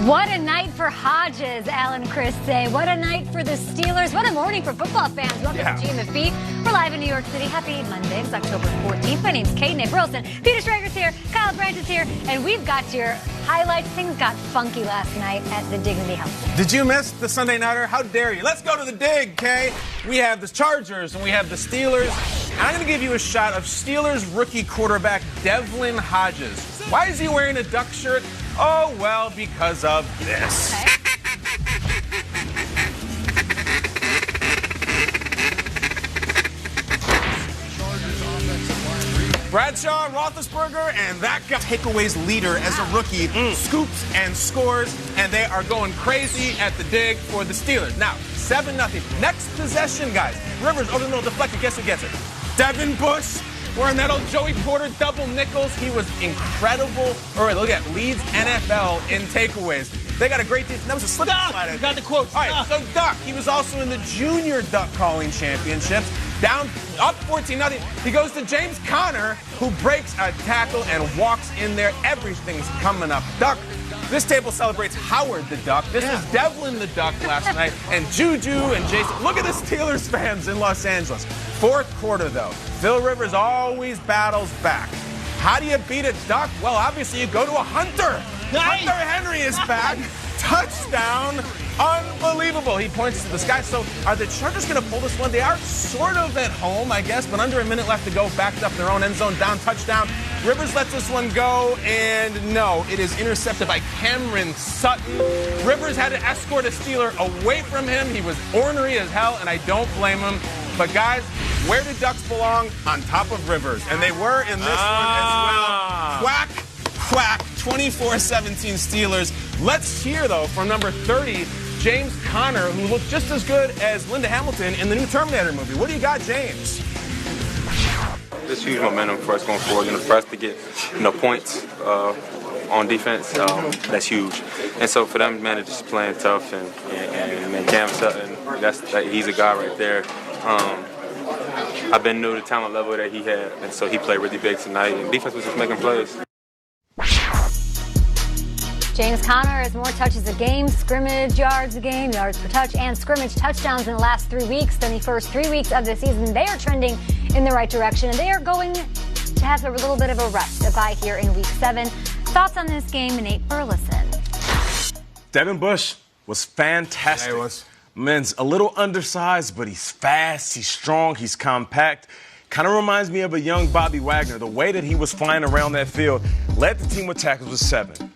What a night for Hodges, Alan and Chris say. What a night for the Steelers. What a morning for football fans. Welcome to GMFB. We're live in New York City. Happy Monday. It's October 14th. My name's Kate Burleson. Peter Schrager's here. Kyle Brandt is here. And we've got your highlights. Things got funky last night at the Dignity Health. Did you miss the Sunday Nighter? How dare you? Let's go to the dig, Kay. We have the Chargers and we have the Steelers. And I'm going to give you a shot of Steelers rookie quarterback Devlin Hodges. Why is he wearing a duck shirt? Oh, well, because of this. Okay. Bradshaw, Roethlisberger, and that guy, takeaways leader as a rookie, scoops and scores, and they are going crazy at the dig for the Steelers. Now, 7-0. Next possession, guys. Rivers over the middle, deflected. Guess who gets it? Devin Bush. Wearing that old Joey Porter double nickels. He was incredible. All right, look at leads NFL in takeaways. They got a great team. That was a slip and slide. You got the quotes. All right, so Duck. He was also in the junior duck calling championships. Down, up 14-0. He goes to James Conner, who breaks a tackle and walks in there. Everything's coming up. Duck. This table celebrates Howard the Duck. This was Devlin the Duck last night. And Juju and Jason. Look at the Steelers fans in Los Angeles. Fourth quarter, though. Phil Rivers always battles back. How do you beat a duck? Well, obviously, you go to a hunter. Nice. Hunter Henry is back. Touchdown. Unbelievable. He points to the sky. So are the Chargers going to pull this one? They are sort of at home, I guess, but under a minute left to go. Backed up their own end zone. Down touchdown. Rivers lets this one go, and no, it is intercepted by Cameron Sutton. Rivers had to escort a Steeler away from him. He was ornery as hell, and I don't blame him. But guys, where do Ducks belong? On top of Rivers. And they were in this one as well. Quack, quack, 24-17 Steelers. Let's hear, though, from number 30, James Conner, who looked just as good as Linda Hamilton in the new Terminator movie. What do you got, James? There's huge momentum for us going forward. For us to get, points on defense, that's huge. And so for them, man, just playing tough and Cam Sutton, he's a guy right there. I've been new to the talent level that he had, and so he played really big tonight. And defense was just making plays. James Conner has more touches a game, scrimmage yards a game, yards per touch, and scrimmage touchdowns in the last 3 weeks than the first 3 weeks of the season. They are trending in the right direction, and they are going to have a little bit of a rest by here in Week 7. Thoughts on this game, Nate Burleson? Devin Bush was fantastic. Yeah, he was. Man's a little undersized, but he's fast, he's strong, he's compact. Kind of reminds me of a young Bobby Wagner. The way that he was flying around that field, led the team with tackles with 7.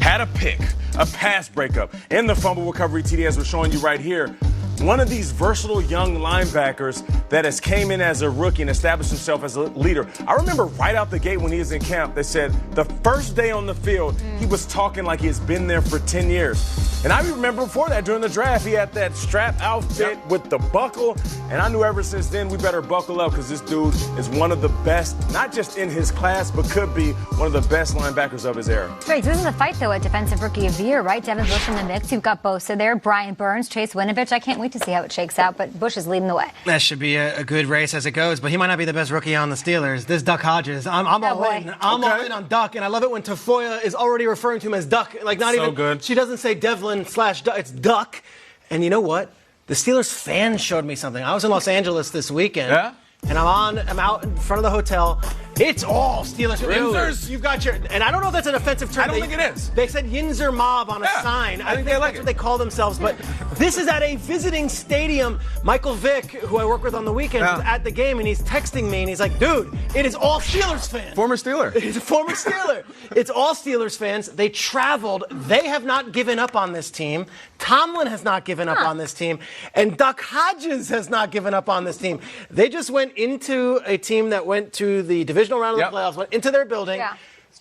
Had a pick, a pass breakup, and the fumble recovery TD, as we're showing you right here. One of these versatile young linebackers that has came in as a rookie and established himself as a leader. I remember right out the gate when he was in camp, they said the first day on the field, he was talking like he has been there for 10 years. And I remember before that, during the draft, he had that strap outfit with the buckle. And I knew ever since then we better buckle up because this dude is one of the best, not just in his class, but could be one of the best linebackers of his era. Great. So this is a fight, though, at Defensive Rookie of the Year, right? Devin Bush in the mix. You've got Bosa there, Brian Burns, Chase Winovich. I can't wait to see how it shakes out, but Bush is leading the way. That should be a good race as it goes, but he might not be the best rookie on the Steelers. This Duck Hodges, I'm all in. I'm all in on Duck, and I love it when Tafoya is already referring to him as Duck. Like, not so even good. She doesn't say Devlin/Duck, it's Duck. And you know what? The Steelers fans showed me something. I was in Los Angeles this weekend. Yeah? And I'm out in front of the hotel. It's all Steelers. Really? Yinzers, you've got your, and I don't know if that's an offensive term. I don't think it is. They said Yinzer Mob on a sign. I think they like that's it. what they call themselves. But this is at a visiting stadium. Michael Vick, who I work with on the weekend, is at the game, and he's texting me, and he's like, dude, it is all Steelers fans. Former Steeler. He's a former Steeler. It's all Steelers fans. They traveled. They have not given up on this team. Tomlin has not given up on this team. And Duck Hodges has not given up on this team. They just went into a team that went to the divisional round of the playoffs, went into their building,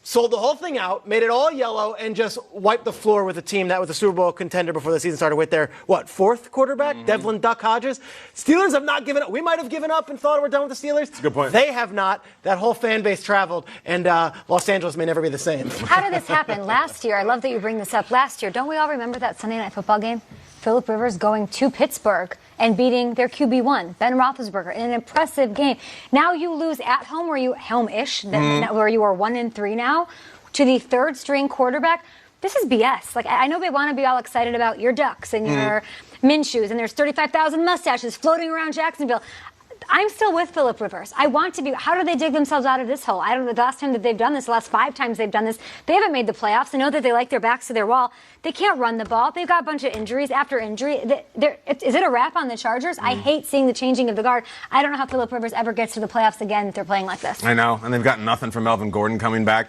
sold the whole thing out, made it all yellow, and just wiped the floor with a team that was a Super Bowl contender before the season started with their, fourth quarterback, Devlin Duck Hodges. Steelers have not given up. We might have given up and thought we're done with the Steelers. That's a good point. They have not. That whole fan base traveled, and Los Angeles may never be the same. How did this happen? Last year, I love that you bring this up. Last year, don't we all remember that Sunday Night Football game? Phillip Rivers going to Pittsburgh and beating their QB1, Ben Roethlisberger, in an impressive game. Now you lose at home, where you home-ish, where you are 1-3 now, to the third-string quarterback. this is BS. Like, I know they want to be all excited about your Ducks and your Minshews, and there's 35,000 mustaches floating around Jacksonville. I'm still with Phillip Rivers. I want to be. How do they dig themselves out of this hole? I don't know. The last time that they've done this, the last 5 times they've done this, they haven't made the playoffs. I know that they like their backs to their wall. They can't run the ball. They've got a bunch of injuries after injury. Is it a wrap on the Chargers? I hate seeing the changing of the guard. I don't know how Phillip Rivers ever gets to the playoffs again if they're playing like this. I know, and they've got nothing from Melvin Gordon coming back.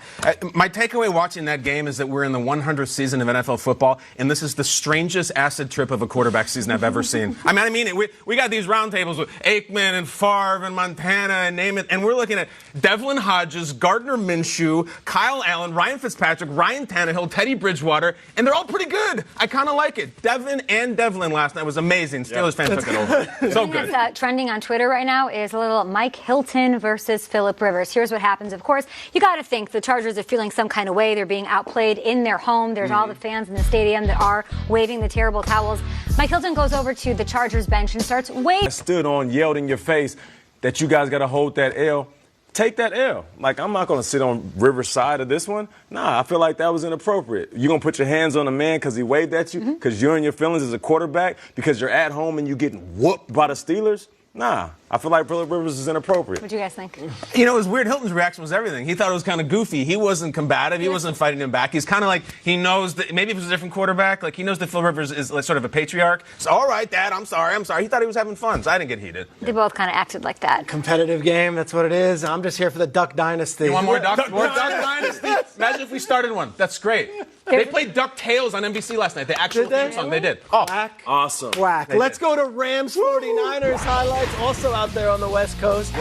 My takeaway watching that game is that we're in the 100th season of NFL football, and this is the strangest acid trip of a quarterback season I've ever seen. I mean it. We got these roundtables with Aikman and Favre and Montana and name it, and we're looking at Devlin Hodges, Gardner Minshew, Kyle Allen, Ryan Fitzpatrick, Ryan Tannehill, Teddy Bridgewater, and they're all pretty good. I kind of like it. Devlin last night was amazing. Steelers fans took it over. So good. That's trending on Twitter right now is a little Mike Hilton versus Phillip Rivers. Here's what happens. Of course, you got to think the Chargers are feeling some kind of way. They're being outplayed in their home. There's all the fans in the stadium that are waving the terrible towels. Mike Hilton goes over to the Chargers bench and starts waving. I stood on, yelled in your face that you guys got to hold that L. Take that L. Like, I'm not going to sit on Rivers' side of this one. Nah, I feel like that was inappropriate. You're going to put your hands on a man because he waved at you, because you're in your feelings as a quarterback, because you're at home and you're getting whooped by the Steelers? Nah, I feel like Phillip Rivers is inappropriate. What do you guys think? You know, it was weird. Hilton's reaction was everything. He thought it was kind of goofy. He wasn't combative. He wasn't fighting him back. He's kind of like, he knows that maybe if it was a different quarterback, like he knows that Phil Rivers is like sort of a patriarch. So, all right, Dad, I'm sorry. He thought he was having fun, so I didn't get heated. They both kind of acted like that. Competitive game, that's what it is. I'm just here for the Duck Dynasty. You want more Duck Dynasty? Imagine if we started one. That's great. They played Duck Tales on NBC last night. The actual theme song. They did. Oh, Whack. Awesome. Whack. Let's go to Rams 49ers highlights, also out there on the West Coast.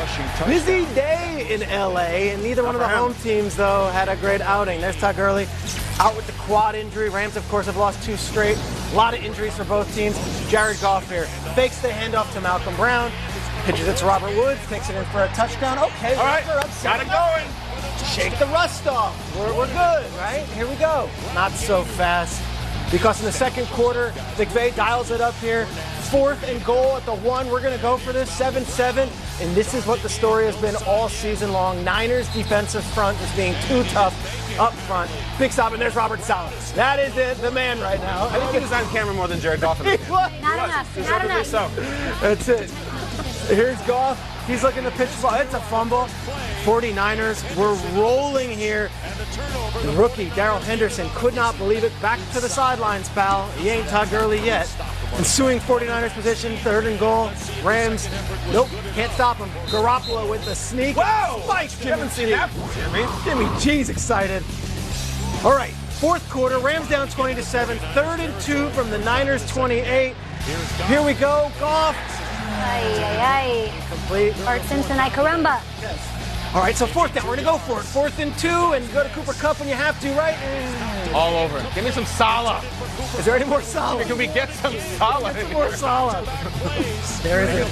Busy day in LA, and neither one of the home teams, though, had a great outing. There's Todd Gurley out with the quad injury. Rams, of course, have lost 2 straight. A lot of injuries for both teams. Jared Goff here fakes the handoff to Malcolm Brown. Pitches it to Robert Woods, takes it in for a touchdown. Okay, all right, got it going. Shake the rust off. We're good, right? Here we go. Not so fast. Because in the second quarter, McVay dials it up here. 4th and goal at the 1. We're going to go for this 7-7. And this is what the story has been all season long. Niners defensive front is being too tough up front. Big stop, and there's Robert Saleh. That is it, the man right now. I think he was on camera more than Jared Goff. Not enough. Not enough. So. That's it. Here's Goff. He's looking to pitch the ball. It's a fumble. 49ers, we're rolling here. The rookie, Darrell Henderson, could not believe it. Back to the sidelines, pal. He ain't Todd Gurley yet. Ensuing 49ers position, 3rd and goal. Rams, nope, can't stop him. Garoppolo with the sneak. Whoa! Spikes Jimmy Haven't seen G. that before, Jimmy G's excited. All right, 4th quarter, Rams down 20-7. 3rd and 2 from the Niners 28. Here we go, Goff. Ay. Complete. Bart Simpson, ay caramba. All right, so 4th down. We're going to go for it. 4th and 2, and you go to Cooper Kupp when you have to, right? All over. Give me some Salah. Is there any more Salah? Can we get some Salah? More Salah. There it is.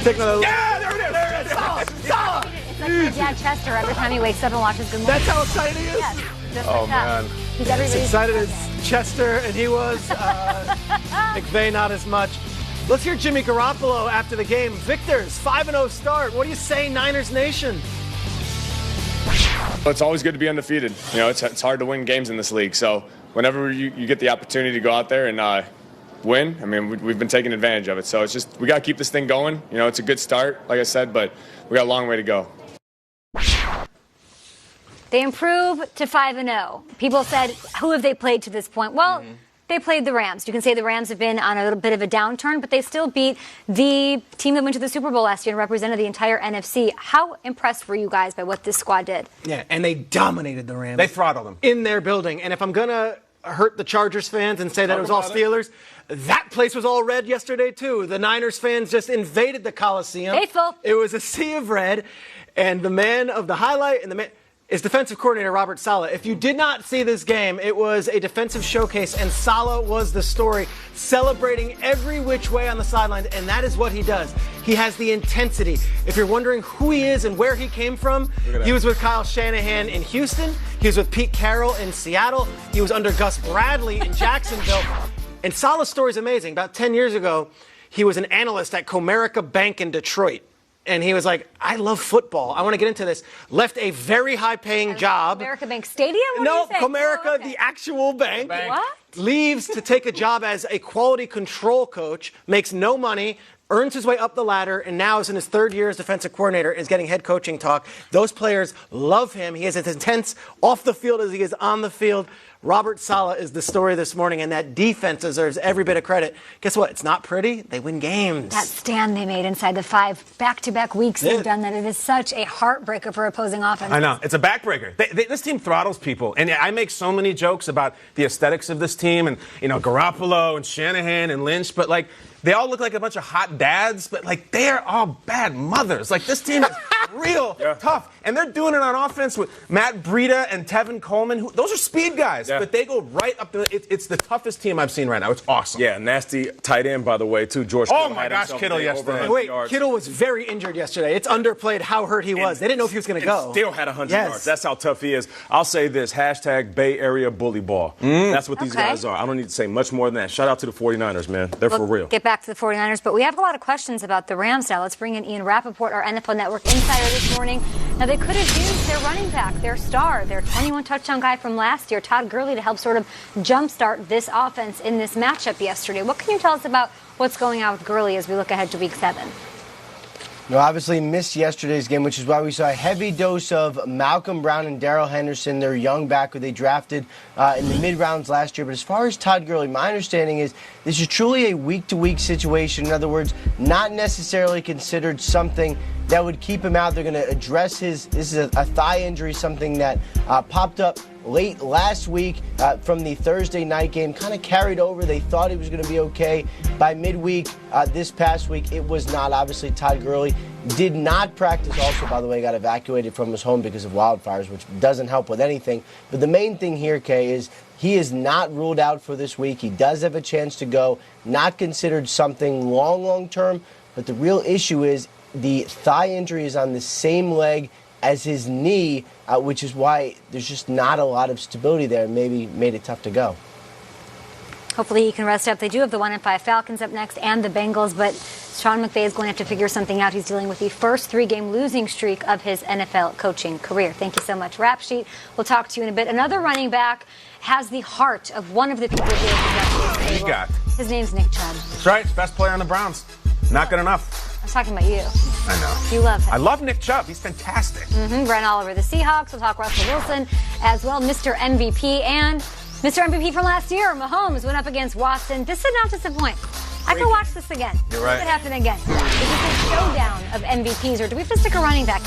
Take another look. Yeah, there it is. Salah. It's like my dad Chester every time he wakes up and watches Good Morning. That's how excited he is? Yes, just like that. Man. He's everybody's Excited as Chester, and he was. McVay, not as much. Let's hear Jimmy Garoppolo after the game. Victors, 5-0 start. What do you say, Niners Nation? It's always good to be undefeated. You know, it's hard to win games in this league. So whenever you get the opportunity to go out there and win, I mean, we've been taking advantage of it. So it's just we got to keep this thing going. You know, it's a good start, like I said, but we got a long way to go. They improved to 5-0. People said, who have they played to this point? Well, they played the Rams. You can say the Rams have been on a little bit of a downturn, but they still beat the team that went to the Super Bowl last year and represented the entire NFC. How impressed were you guys by what this squad did? Yeah, and they dominated the Rams. They throttled them. In their building. And if I'm going to hurt the Chargers fans and say that it was all Steelers, that place was all red yesterday, too. The Niners fans just invaded the Coliseum. Faithful. It was a sea of red. And the man of the highlight and the man is defensive coordinator Robert Saleh. If you did not see this game, it was a defensive showcase, and Saleh was the story, celebrating every which way on the sidelines, and that is what he does. He has the intensity. If you're wondering who he is and where he came from, he was with Kyle Shanahan in Houston. He was with Pete Carroll in Seattle. He was under Gus Bradley in Jacksonville. And Saleh's story is amazing. About 10 years ago, he was an analyst at Comerica Bank in Detroit. and he was like, I love football. I want to get into this. Left a very high-paying job. Comerica Bank Stadium? What No, are you saying? Comerica, Oh, okay. the actual bank. What? Leaves to take a job as a quality control coach, makes no money, earns his way up the ladder, and now is in his third year as defensive coordinator, is getting head coaching talk. Those players love him. He is as intense off the field as he is on the field. Robert Saleh is the story this morning, and that defense deserves every bit of credit. Guess what? It's not pretty. They win games. That stand they made inside the 5 back-to-back weeks they've done that. It is such a heartbreaker for opposing offense. I know. It's a backbreaker. This team throttles people. And I make so many jokes about the aesthetics of this team and, Garoppolo and Shanahan and Lynch, but, they all look like a bunch of hot dads, but, they are all bad mothers. This team is real tough. And they're doing it on offense with Matt Breida and Tevin Coleman. Those are speed guys, but they go right up the it's the toughest team I've seen right now. It's awesome. Yeah, nasty tight end, by the way, too. George Oh, Kittle my had gosh, himself Kittle a day over yesterday. 100 Wait, yards. Kittle was very injured yesterday. It's underplayed how hurt he was. They didn't know if he was going to go. Still had 100 Yes. yards. That's how tough he is. I'll say this, # Bay Area bully ball. That's what these guys are. I don't need to say much more than that. Shout out to the 49ers, man. They're for real. Get back to the 49ers, but we have a lot of questions about the Rams now. Let's bring in Ian Rappaport, our NFL Network insider this morning. Now, they could have used their running back, their star, their 21-touchdown guy from last year, Todd Gurley, to help sort of jumpstart this offense in this matchup yesterday. What can you tell us about what's going on with Gurley as we look ahead to Week 7? No, obviously missed yesterday's game, which is why we saw a heavy dose of Malcolm Brown and Darrell Henderson, their young back who they drafted in the mid-rounds last year. But as far as Todd Gurley, my understanding is this is truly a week-to-week situation. In other words, not necessarily considered something that would keep him out. They're going to address this is a thigh injury, something that popped up late last week from the Thursday night game, kind of carried over. They thought he was going to be okay. By midweek this past week, it was not. Obviously, Todd Gurley did not practice. Also, by the way, got evacuated from his home because of wildfires, which doesn't help with anything. But the main thing here, Kay, is he is not ruled out for this week. He does have a chance to go. Not considered something long term. But the real issue is the thigh injury is on the same leg as his knee, which is why there's just not a lot of stability there. Maybe made it tough to go. Hopefully he can rest up. They do have the 1-5 Falcons up next and the Bengals, but Sean McVay is going to have to figure something out. He's dealing with the first 3-game losing streak of his NFL coaching career. Thank you so much, Rap Sheet. We'll talk to you in a bit. Another running back has the heart of one of the people here at the He's got. His name's Nick Chubb. That's right. It's best player on the Browns. Not good enough. I was talking about you. I know. You love him. I love Nick Chubb. He's fantastic. Brent Oliver, the Seahawks. We'll talk Russell Wilson as well, Mr. MVP. And Mr. MVP from last year, Mahomes, went up against Watson. This did not disappoint. I could watch this again. You're right. It could happen again. Is this a showdown of MVPs, or do we have to stick a running back in?